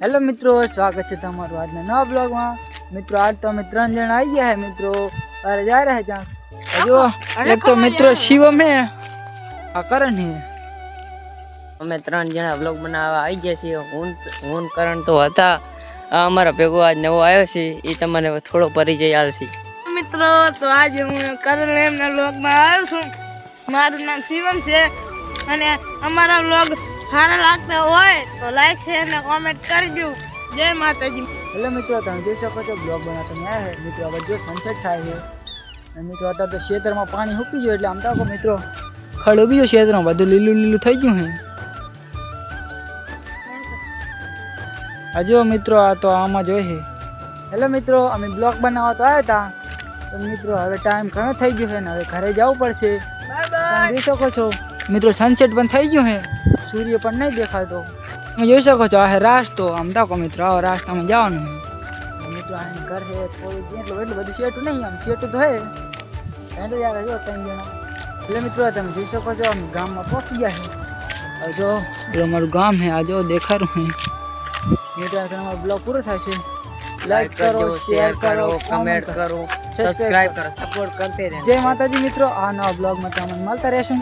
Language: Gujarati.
હેલો મિત્રો, સ્વાગત છે તમારું આજના નવા બ્લોગમાં। મિત્રો આજ તો અમે 3 જણા આવી ગયા હે મિત્રો, અરે जा रहे हैं जहाँ जो एक तो मित्र शिवम है, करण है। અમે 3 જણા વ્લોગ બનાવવા આવી ગયા છીએ। હું કરણ તો હતા, અમારા ભેગો આજ નવો આવ્યો છે, એ તમને થોડો પરિચય આલશે। મિત્રો તો આજે હું કરણ એમના વ્લોગમાં આવ્યો છું। મારું નામ શિવમ છે અને અમારા વ્લોગ સારા લાગતા હોય તો લાઈક શેર અને કોમેન્ટ કરજો। જય માતાજી। हेलो मित्रों, તમે જોઈ શકો છો બ્લોગ બનાવતો મેં આવ્યા है। મિત્રો હવે જો સનસેટ થાય છે અને મિત્રો અત્યારે તો ખેતરમાં પાણી સુકી ગયું એટલે આમ તો મિત્રો ખડ ઉગી ગયો, ખેતરમાં બધું લીલું લીલું થઈ ગયું છે। હજુ મિત્રો આ તો આમાં જોઈએ છે। હેલો મિત્રો, અમે બ્લોગ બનાવવા તો આવ્યા હતા, તો મિત્રો હવે ટાઈમ ઘણો થઈ ગયો છે ને હવે ઘરે જવું પડશે। તમે જોઈ શકો છો મિત્રો સનસેટ પણ થઈ ગયું છે, સૂર્ય પણ નહીં દેખાતો। તમે જોઈ શકો છો આ રાસ્તો, આમ તાકો મિત્રો આવો રાસ્તામાં જવાનું છે। મિત્રો આ ઘર છે થોડું એટલું બધું સેટું નહીં, આમ સેટું તો હે એટલે યાર જો 3 જણા। એટલે મિત્રો તમે જોઈ શકો છો અમે ગામમાં પહોંચી ગયા છે। હવે જો એ અમારું ગામ છે, આ જો દેખાડું છે। મિત્રો તમારો બ્લોગ પૂરો થાય છે, લાઈક કરો, શેર કરો, કમેન્ટ કરો, સબસ્ક્રાઇબ કરો, સપોર્ટ કરતે રહેજો। જય માતાજી મિત્રો, આ નવા બ્લોગમાં તમને મળતા રહેશું।